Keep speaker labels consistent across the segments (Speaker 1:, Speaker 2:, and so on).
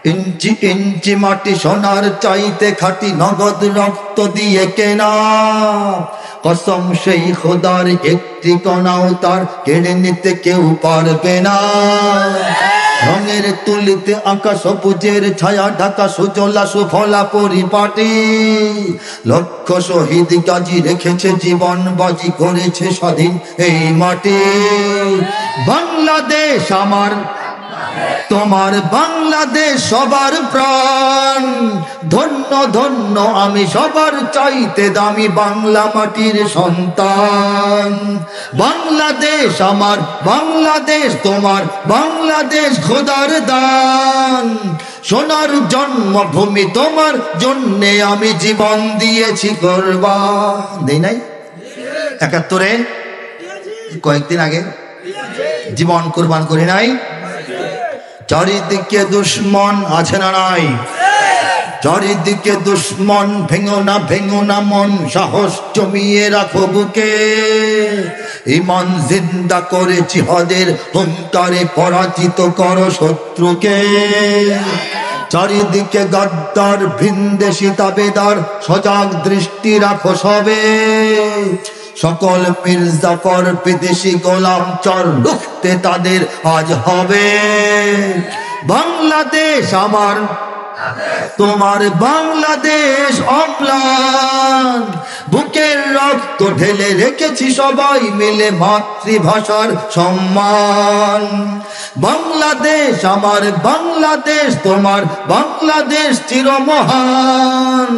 Speaker 1: ইঞ্চি ইঞ্চি মাটি সোনার চাইতে খাঁটি, নগদ রক্ত দিয়ে কেনা। কসম সেই খোদার একটি কণাও তার কেড়ে নিতে কেউ পারবে না। রঙের তুলিতে আঁকা সবুজের ছায়া ঢাকা সুজলা সুফলা পরিপাটি। লক্ষ শহীদ গাজী রেখেছে জীবন বাজি, করেছে স্বাধীন এই মাটি। বাংলাদেশ আমার, তোমার বাংলাদেশ সবার প্রাণ। ধন্য ধন্য আমি সবার চাইতে দামি বাংলা মাটির সন্তান। বাংলাদেশ আমার, বাংলাদেশ তোমার, বাংলাদেশ খোদার দান। সোনার জন্মভূমি তোমার জন্যে আমি জীবন দিয়েছি কোরবান। দেই নাই ৭১ কয়েকদিন আগে জীবন কোরবান করি নাই? চারিদিকে দুশ্মন আছে না নাই? চারিদিকে দুশ্মন, ভেঙো না মন, সাহস জমিয়ে রাখো বুকে। ঈমান জিন্দা করে জিহাদের হুঙ্কারে পরাজিত করো শত্রুকে। চারিদিকে গাদ্দার ভিনদেশি তাবেদার, সজাগ দৃষ্টি রাখো সবে। সকল মির্জাফর বিদেশি গোলাম চর রুখতে তাদের আজ হবে। বাংলাদেশ আমার, তোমার বাংলাদেশ অম্লান। বুকের রক্ত ঢেলে রেখেছি সবাই মিলে মাতৃভাষার সম্মান। বাংলাদেশ আমার, বাংলাদেশ তোমার, বাংলাদেশ চিরমহান।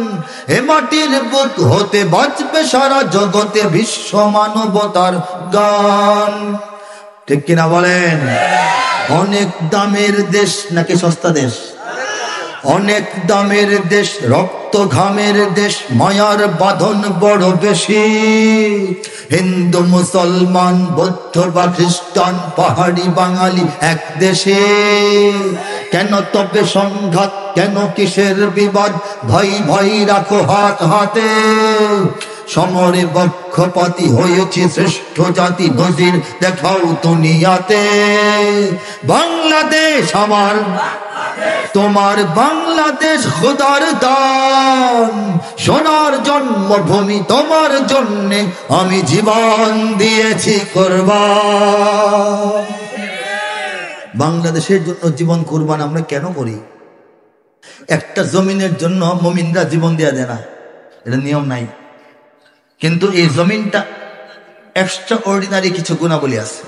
Speaker 1: এ মাটির বুক হতে বাঁচবে সারা জগতে বিশ্ব মানবতার গান। ঠিক কিনা বলেন? অনেক দামের দেশ নাকি সস্তা দেশ? অনেক দামের দেশ, রক্ত ঘামের দেশ, মায়ার বাঁধন বড় বেশি। হিন্দু মুসলমান বৌদ্ধ বা খ্রিস্টান, পাহাড়ি বাঙালি এক দেশে। কেন তবে সংঘাত, কেন কিসের বিবাদ? ভাই ভাই রাখো হাত হাতে। সমরে পক্ষপাতী হয়েছে শ্রেষ্ঠ জাতি, নজির দেখাও দুনিয়াতে। বাংলাদেশ আমার, তোমার বাংলাদেশ খোদার দান। সোনার জন্মভূমি তোমার জন্যে আমি জীবন দিয়েছি কোরবান। বাংলাদেশের জন্য জীবন কোরবান আমরা কেন করি? একটা জমিনের জন্য মুমিনরা জীবন দেয়া দেয় না, এটা নিয়ম নাই। কিন্তু এই জমিনটা এক্সট্রা অর্ডিনারি কিছু গুণাবলী আছে।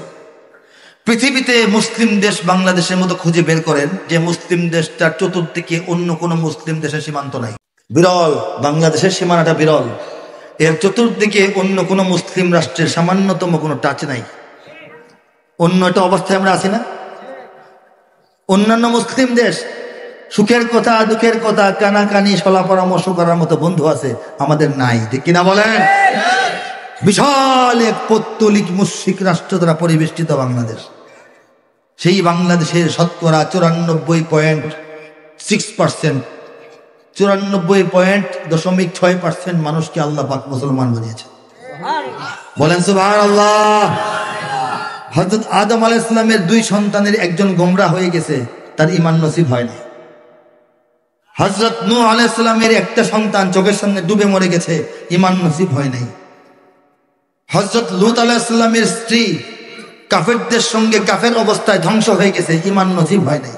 Speaker 1: পৃথিবীতে মুসলিম দেশ বাংলাদেশের মতো খুঁজে বের করেন যে মুসলিম দেশটার চতুর্দিকে অন্য কোনো মুসলিম দেশের সীমান্ত নাই। বিরল, বাংলাদেশের সীমানাটা বিরল। এর চতুর্দিকে অন্য কোনো মুসলিম রাষ্ট্রের সামান্যতম কোনো টাচ নাই। অন্য একটা অবস্থায় আমরা আছি না? অন্যান্য মুসলিম দেশ সুখের কথা দুঃখের কথা কানাকানি সলা পরামর্শ করার মতো বন্ধু আছে, আমাদের নাই। ঠিক কিনা বলেন? বিশাল এক পৌত্তলিক মুশরিক রাষ্ট্র দ্বারা পরিবেষ্টিত বাংলাদেশ। সেই বাংলাদেশের শতকরা 94.6%, 94.6% মানুষকে আল্লাহ পাক মুসলমান বানিয়েছে। বলেন সুবহানাল্লাহ। হযরত আদম আলাইহিস সালামের 2 সন্তানের একজন গোমরাহ হয়ে গেছে, তার ঈমান নসিব হয় না। হযরত নূহ আলাইহিস সালামের একটা সন্তান চোখের সামনে ডুবে মরে গেছে, ঈমান নসিব হয় নাই। হযরত লূত আলাইহিস সালামের স্ত্রী কাফেরদের সঙ্গে কাফের অবস্থায় ধ্বংস হয়ে গেছে, ঈমান নসিব হয় নাই।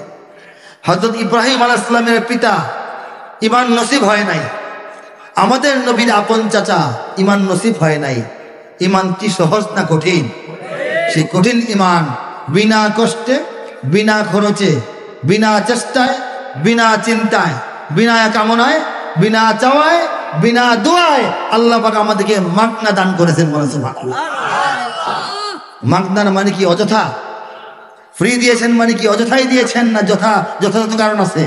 Speaker 1: হযরত ইব্রাহিম আলাইহিস সালামের পিতা, ঈমান নসিব হয় নাই। আমাদের নবীর আপন চাচা, ঈমান নসিব হয় নাই। ঈমান কি সহজ না কঠিন? সেই কঠিন ঈমান বিনা কষ্টে, বিনা খরচে, বিনা চেষ্টায়, বিনা চিন্তায়, বিনা কামনায়, বিনা চাওয়ায়, বিনা দোয়ায় আল্লাহ পাক আমাদেরকে মাগনা দান করেছেন। মাগনার মানে কি অযথা? ফ্রি দিয়েছেন মানে কি অযথাই দিয়েছেন না যথাযথ কারণ আছে?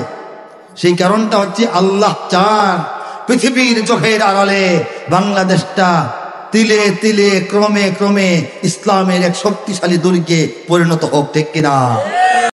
Speaker 1: সেই কারণটা হচ্ছে আল্লাহ চান পৃথিবীর চোখের আড়ালে বাংলাদেশটা তিলে তিলে ক্রমে ক্রমে ইসলামের এক শক্তিশালী দুর্গে পরিণত হোক। ঠিক কিনা?